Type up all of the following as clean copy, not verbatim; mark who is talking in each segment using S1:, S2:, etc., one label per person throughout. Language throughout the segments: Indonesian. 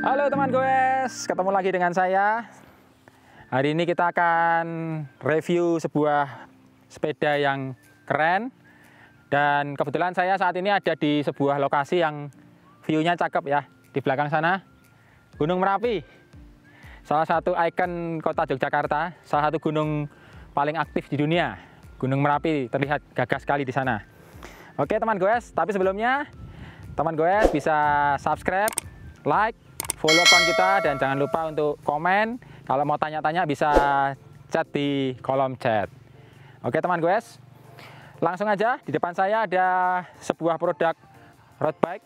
S1: Halo teman goes, ketemu lagi dengan saya. Hari ini kita akan review sebuah sepeda yang keren. Dan kebetulan saya saat ini ada di sebuah lokasi yang view-nya cakep ya. Di belakang sana, Gunung Merapi. Salah satu ikon kota Yogyakarta, salah satu gunung paling aktif di dunia. Gunung Merapi terlihat gagah sekali di sana. Oke teman goes, tapi sebelumnya teman goes bisa subscribe, like, follow akun kita, dan jangan lupa untuk komen. Kalau mau tanya-tanya bisa chat di kolom chat. Oke teman goes, langsung aja. Di depan saya ada sebuah produk road bike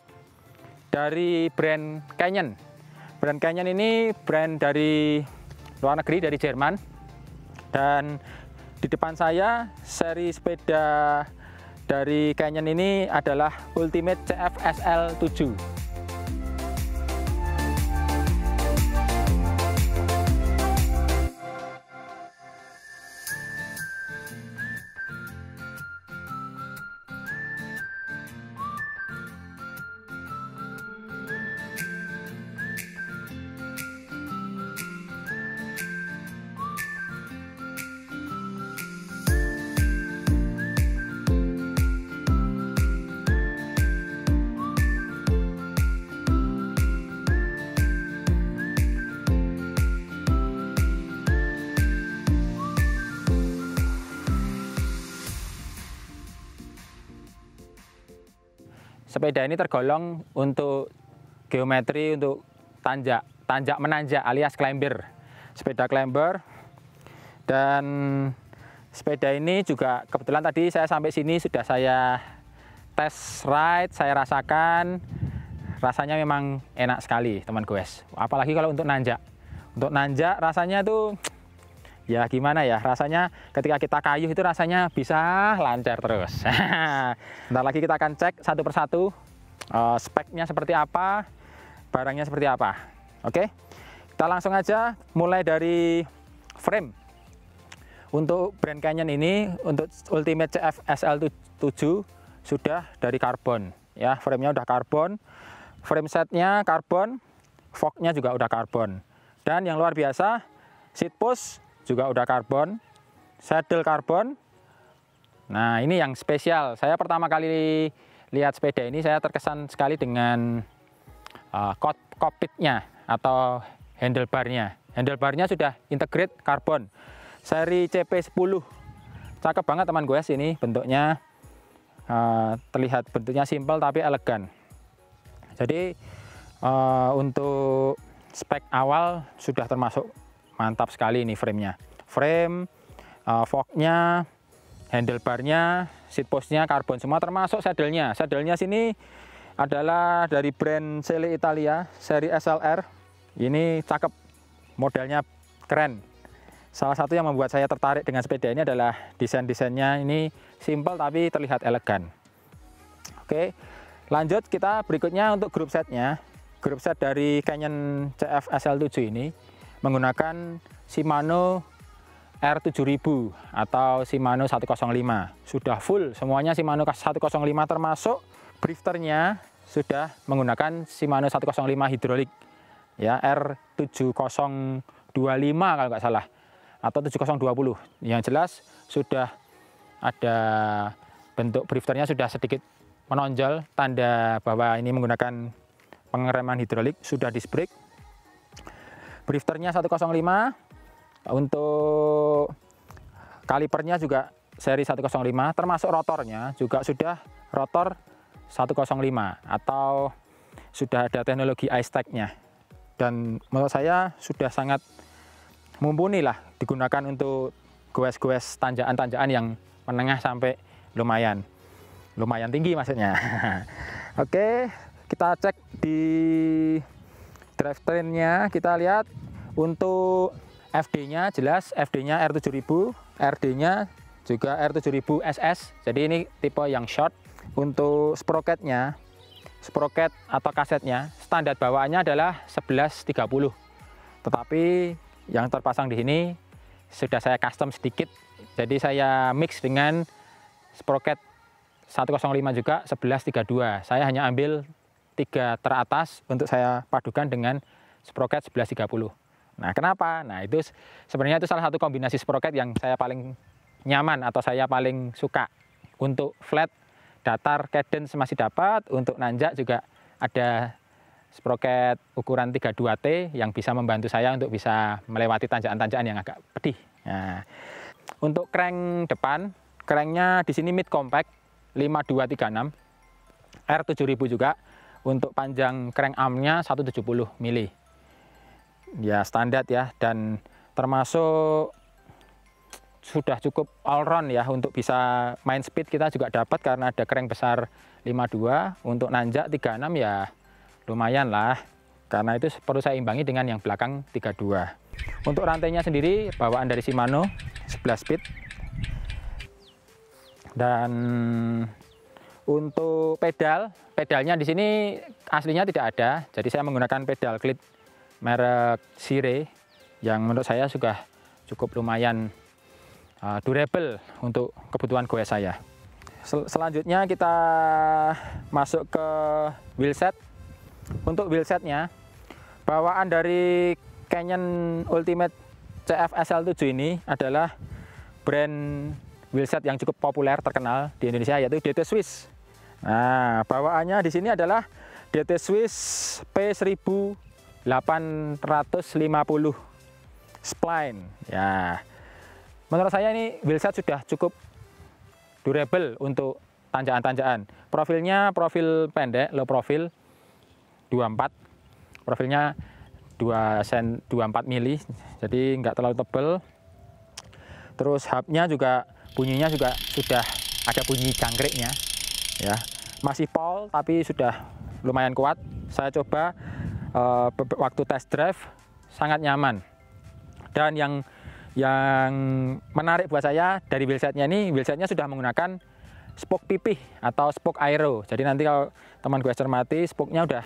S1: dari brand Canyon. Brand Canyon ini brand dari luar negeri, dari Jerman. Dan di depan saya seri sepeda dari Canyon ini adalah Ultimate CF SL7. Sepeda ini tergolong untuk geometri, untuk tanjak menanjak alias climber, sepeda climber. Dan sepeda ini juga kebetulan tadi saya sampai sini sudah saya test ride, saya rasakan, rasanya memang enak sekali teman goes. Apalagi kalau untuk nanjak rasanya tuh ya gimana ya, rasanya ketika kita kayuh itu rasanya bisa lancar terus. Bentar lagi kita akan cek satu persatu speknya seperti apa, barangnya seperti apa. Oke, kita langsung aja mulai dari frame. Untuk brand Canyon ini, untuk Ultimate CF SL7 sudah dari karbon ya, framenya udah karbon, frame setnya karbon, forknya juga udah karbon. Dan yang luar biasa, seat post juga udah karbon, saddle karbon. Nah ini yang spesial, saya pertama kali lihat sepeda ini saya terkesan sekali dengan cockpitnya atau handlebarnya. Handlebarnya sudah integrate karbon seri CP10. Cakep banget teman gue, ini bentuknya terlihat bentuknya simpel tapi elegan. Jadi untuk spek awal sudah termasuk mantap sekali ini framenya. Frame, forknya, handlebarnya, seat postnya karbon semua, termasuk saddle-nya. Saddle-nya sini adalah dari brand Selle Italia, seri SLR. Ini cakep, modelnya keren. Salah satu yang membuat saya tertarik dengan sepeda ini adalah desain-desainnya. Ini simple tapi terlihat elegan. Oke, lanjut kita berikutnya untuk grup setnya. Grup set dari Canyon CF SL7 ini menggunakan Shimano R7000 atau Shimano 105. Sudah full semuanya Shimano 105, termasuk drifternya sudah menggunakan Shimano 105 hidrolik ya, R7025 kalau nggak salah, atau 7020. Yang jelas sudah ada bentuk drifternya sudah sedikit menonjol, tanda bahwa ini menggunakan pengereman hidrolik, sudah disc brake. Drifternya 105, untuk kalipernya juga seri 105, termasuk rotornya juga sudah rotor 105 atau sudah ada teknologi iStack-nya. Dan menurut saya sudah sangat mumpuni lah digunakan untuk goes-goes tanjakan-tanjakan yang menengah sampai lumayan tinggi maksudnya. Oke, kita cek di drivetrain-nya, kita lihat untuk FD-nya jelas, FD-nya R7000, RD-nya juga R7000 SS. Jadi ini tipe yang short. Untuk sprocket-nya, sprocket atau kasetnya, standar bawaannya adalah 1130. Tetapi yang terpasang di sini sudah saya custom sedikit. Jadi saya mix dengan sprocket 105 juga 1132. Saya hanya ambil 3 teratas untuk saya padukan dengan sprocket 1130. Nah, kenapa? Nah, itu sebenarnya itu salah satu kombinasi sprocket yang saya paling nyaman atau saya paling suka. Untuk flat, datar, cadence masih dapat. Untuk nanjak juga ada sprocket ukuran 32T yang bisa membantu saya untuk bisa melewati tanjakan-tanjakan yang agak pedih. Nah, untuk crank depan, cranknya di sini mid compact 5236 R7000 juga. Untuk panjang crank armnya 170 mili. Ya standar ya, dan termasuk sudah cukup all round ya. Untuk bisa main speed kita juga dapat karena ada crank besar 52. Untuk nanjak 36 ya lumayan lah, karena itu perlu saya imbangi dengan yang belakang 32. Untuk rantainya sendiri bawaan dari Shimano 11 speed. Dan untuk pedalnya di sini aslinya tidak ada, jadi saya menggunakan pedal klit merek Sire yang menurut saya sudah cukup lumayan durable untuk kebutuhan goes saya. Selanjutnya kita masuk ke wheelset. Untuk wheelsetnya, bawaan dari Canyon Ultimate CF SL7 ini adalah brand wheelset yang cukup populer terkenal di Indonesia, yaitu DT Swiss. Nah, bawaannya di sini adalah DT Swiss P1850 spline. Ya, menurut saya ini wheelset sudah cukup durable untuk tanjakan-tanjakan. Profilnya profil pendek, low profil 24, profilnya 24 mili, jadi nggak terlalu tebal. Terus hubnya juga bunyinya juga sudah ada bunyi jangkriknya, ya masih pol tapi sudah lumayan kuat. Saya coba waktu test drive sangat nyaman. Dan yang menarik buat saya dari wheelsetnya ini, wheelsetnya sudah menggunakan spoke pipih atau spoke aero. Jadi nanti kalau teman gue cermati, spoke-nya udah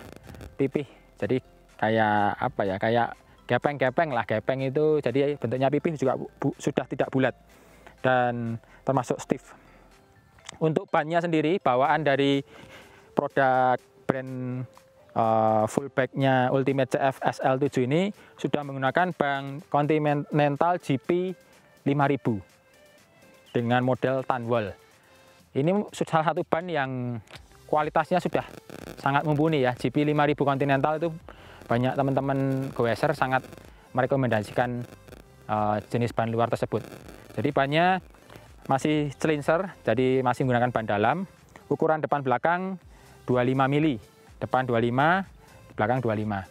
S1: pipih. Jadi kayak apa ya? Kayak gepeng-gepeng lah. Gepeng itu jadi bentuknya pipih juga sudah tidak bulat dan termasuk stiff. Untuk bannya sendiri bawaan dari produk brand fullback-nya Ultimate CF SL7 ini sudah menggunakan ban Continental GP 5000 dengan model Tanwall. Ini salah satu ban yang kualitasnya sudah sangat mumpuni ya. GP 5000 Continental itu banyak teman-teman goeser sangat merekomendasikan jenis ban luar tersebut. Jadi bannya masih celincer, jadi masih menggunakan ban dalam. Ukuran depan belakang 25 mili, depan 25, belakang 25.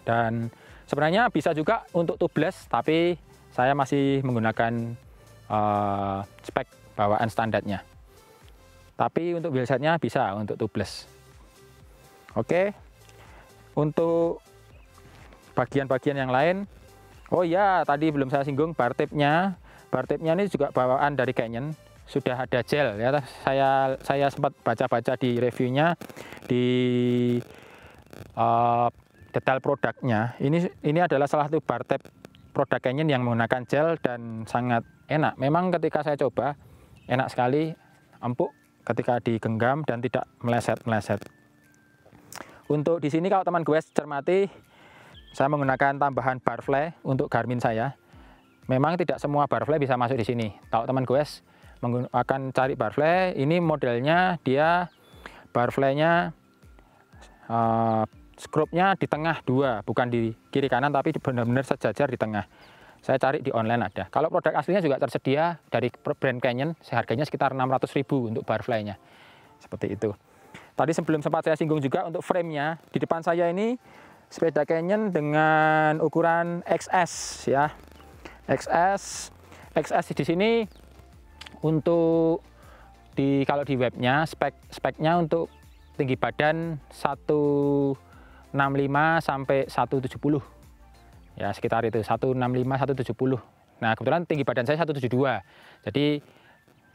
S1: Dan sebenarnya bisa juga untuk tubeless, tapi saya masih menggunakan spek bawaan standarnya. Tapi untuk wheelsetnya bisa untuk tubeless. Oke, untuk bagian-bagian yang lain, oh ya tadi belum saya singgung bar tape-nya. Bar tape-nya ini juga bawaan dari Canyon, sudah ada gel ya. Saya sempat baca-baca di reviewnya, di detail produknya. Ini adalah salah satu bar tape produk Canyon yang menggunakan gel dan sangat enak. Memang ketika saya coba enak sekali, empuk ketika digenggam dan tidak meleset-meleset. Untuk di sini kalau teman gue cermati, saya menggunakan tambahan barfly untuk Garmin saya. Memang tidak semua barfly bisa masuk di sini. Kalau teman gue akan cari barfly, ini modelnya dia barfly-nya skrupnya di tengah dua, bukan di kiri kanan tapi benar-benar sejajar di tengah. Saya cari di online ada. Kalau produk aslinya juga tersedia dari brand Canyon, harganya sekitar 600.000 untuk barfly-nya. Seperti itu. Tadi sebelum sempat saya singgung juga untuk frame-nya. Di depan saya ini sepeda Canyon dengan ukuran XS ya. XS di sini untuk kalau di webnya speknya untuk tinggi badan 165 sampai 170. Ya sekitar itu 165 170. Nah kebetulan tinggi badan saya 172. Jadi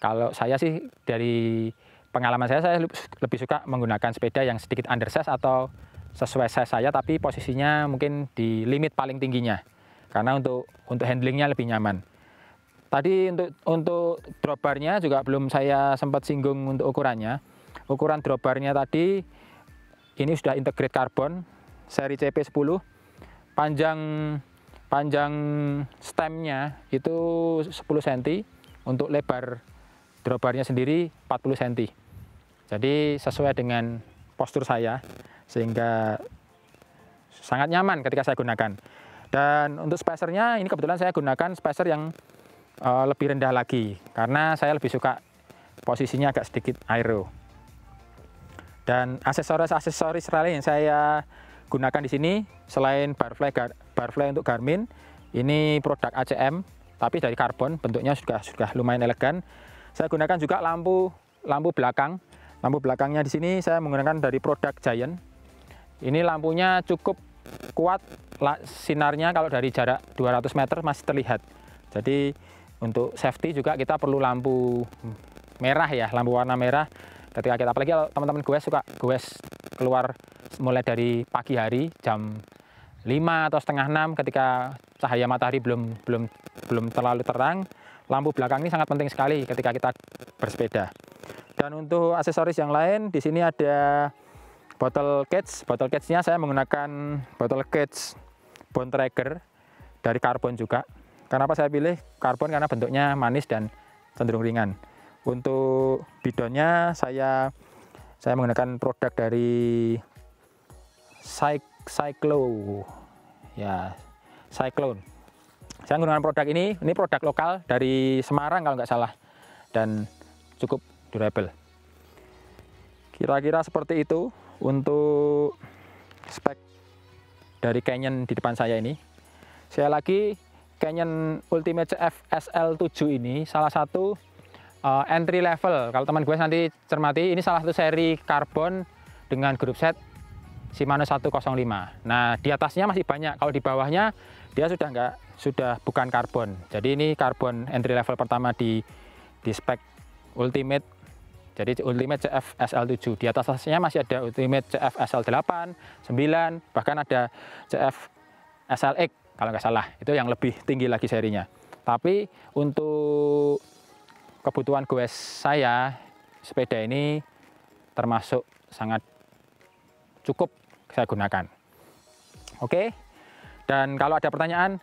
S1: kalau saya sih dari pengalaman saya lebih suka menggunakan sepeda yang sedikit undersize atau sesuai size saya tapi posisinya mungkin di limit paling tingginya karena untuk handlingnya lebih nyaman. Tadi untuk drop bar-nya juga belum saya sempat singgung untuk ukurannya. Ukuran drop bar-nya tadi ini sudah integrate karbon seri CP10. panjang stemnya itu 10 cm, untuk lebar drawbarnya sendiri 40 cm. Jadi sesuai dengan postur saya, sehingga sangat nyaman ketika saya gunakan. Dan untuk spacernya ini kebetulan saya gunakan spacer yang lebih rendah lagi, karena saya lebih suka posisinya agak sedikit aero. Dan aksesoris lain yang saya gunakan di sini selain barfly untuk Garmin, ini produk ACM tapi dari karbon, bentuknya sudah lumayan elegan. Saya gunakan juga lampu belakang. Lampu belakangnya di sini saya menggunakan dari produk Giant. Ini lampunya cukup kuat, sinarnya kalau dari jarak 200 meter masih terlihat. Jadi untuk safety juga kita perlu lampu merah ya, lampu warna merah. Ketika kita, apalagi kalau teman-teman suka goes keluar mulai dari pagi hari jam 5 atau setengah 6 ketika cahaya matahari belum terlalu terang, lampu belakang ini sangat penting sekali ketika kita bersepeda. Dan untuk aksesoris yang lain, di sini ada bottle cage. Bottle cage-nya saya menggunakan bottle cage bone tracker dari karbon juga. Kenapa saya pilih karbon? Karena bentuknya manis dan cenderung ringan. Untuk bidonnya saya menggunakan produk dari Cyclone. Saya menggunakan produk ini produk lokal dari Semarang kalau nggak salah, dan cukup durable. Kira-kira seperti itu untuk spek dari Canyon di depan saya ini. Saya lagi, Canyon Ultimate CF SL7 ini salah satu entry level. Kalau teman gue nanti cermati, ini salah satu seri karbon dengan grup set Shimano 105. Nah, di atasnya masih banyak. Kalau di bawahnya dia sudah bukan karbon. Jadi ini karbon entry level pertama di spek Ultimate. Jadi Ultimate CF SL7. Di atasnya masih ada Ultimate CF SL8, 9, bahkan ada CF SLX kalau nggak salah. Itu yang lebih tinggi lagi serinya. Tapi untuk kebutuhan goes saya, sepeda ini termasuk sangat cukup saya gunakan. Oke, dan kalau ada pertanyaan,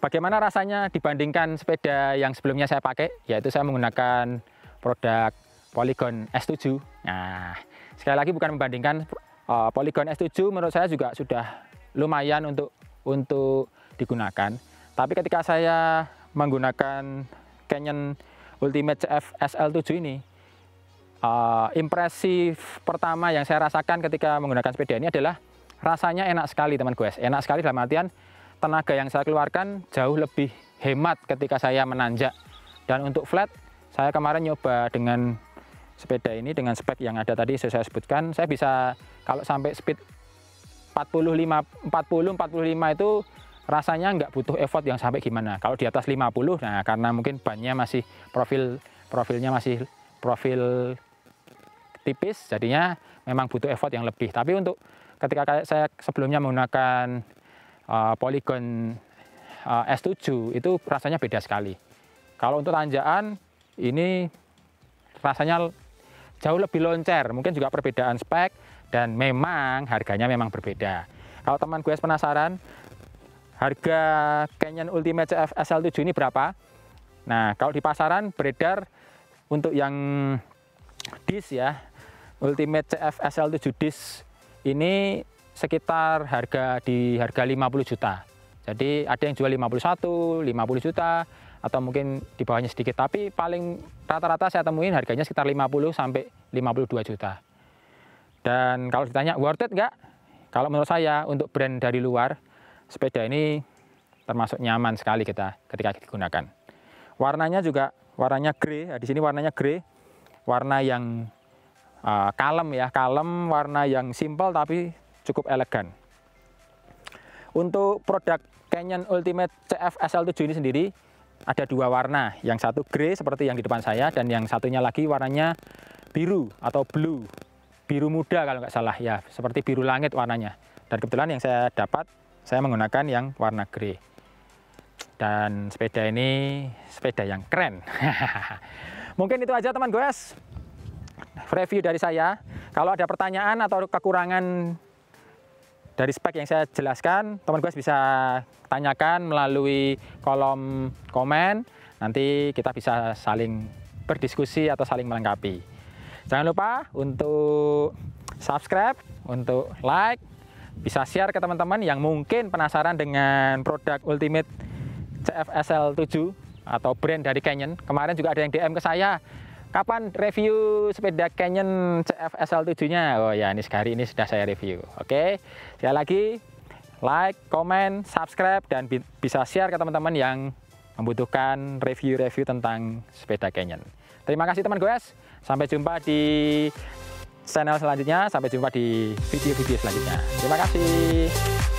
S1: bagaimana rasanya dibandingkan sepeda yang sebelumnya saya pakai, yaitu saya menggunakan produk Polygon S7. Nah, sekali lagi bukan membandingkan, Polygon S7 menurut saya juga sudah lumayan untuk digunakan. Tapi ketika saya menggunakan Canyon Ultimate CF SL7 ini, impresi pertama yang saya rasakan ketika menggunakan sepeda ini adalah rasanya enak sekali teman goes. Enak sekali dalam artian tenaga yang saya keluarkan jauh lebih hemat ketika saya menanjak. Dan untuk flat, saya kemarin nyoba dengan sepeda ini dengan spek yang ada tadi saya sebutkan, saya bisa kalau sampai speed 45 itu rasanya nggak butuh effort yang sampai gimana. Kalau di atas 50, nah karena mungkin bannya masih profilnya masih profil tipis, jadinya memang butuh effort yang lebih. Tapi untuk ketika saya sebelumnya menggunakan Polygon S7 itu rasanya beda sekali. Kalau untuk tanjakan ini rasanya jauh lebih loncer, mungkin juga perbedaan spek dan memang harganya memang berbeda. Kalau teman gue penasaran harga Canyon Ultimate CF SL7 ini berapa? Nah, kalau di pasaran beredar untuk yang disc ya, Ultimate CF SL7 disc ini sekitar harga 50 juta. Jadi ada yang jual 51, 50 juta, atau mungkin di bawahnya sedikit. Tapi paling rata-rata saya temuin harganya sekitar 50 sampai 52 juta. Dan kalau ditanya worth it nggak? Kalau menurut saya untuk brand dari luar, sepeda ini termasuk nyaman sekali ketika digunakan. Warnanya juga warnanya grey. Di sini warnanya grey, warna yang kalem ya, warna yang simple tapi cukup elegan. Untuk produk Canyon Ultimate CF SL7 ini sendiri ada dua warna, yang satu grey seperti yang di depan saya, dan yang satunya lagi warnanya biru atau blue, biru muda kalau nggak salah ya, seperti biru langit warnanya. Dan kebetulan yang saya dapat, saya menggunakan yang warna grey. Dan sepeda ini sepeda yang keren. Mungkin itu aja teman goes, review dari saya. Kalau ada pertanyaan atau kekurangan dari spek yang saya jelaskan, teman goes bisa tanyakan melalui kolom komen. Nanti kita bisa saling berdiskusi atau saling melengkapi. Jangan lupa untuk subscribe, untuk like, bisa share ke teman-teman yang mungkin penasaran dengan produk Ultimate CF-SL7 atau brand dari Canyon. Kemarin juga ada yang DM ke saya, kapan review sepeda Canyon CF-SL7-nya? Oh ya, ini hari ini sudah saya review. Oke, sekali lagi like, komen, subscribe, dan bisa share ke teman-teman yang membutuhkan review-review tentang sepeda Canyon. Terima kasih teman goes, sampai jumpa di channel selanjutnya, sampai jumpa di video-video selanjutnya. Terima kasih.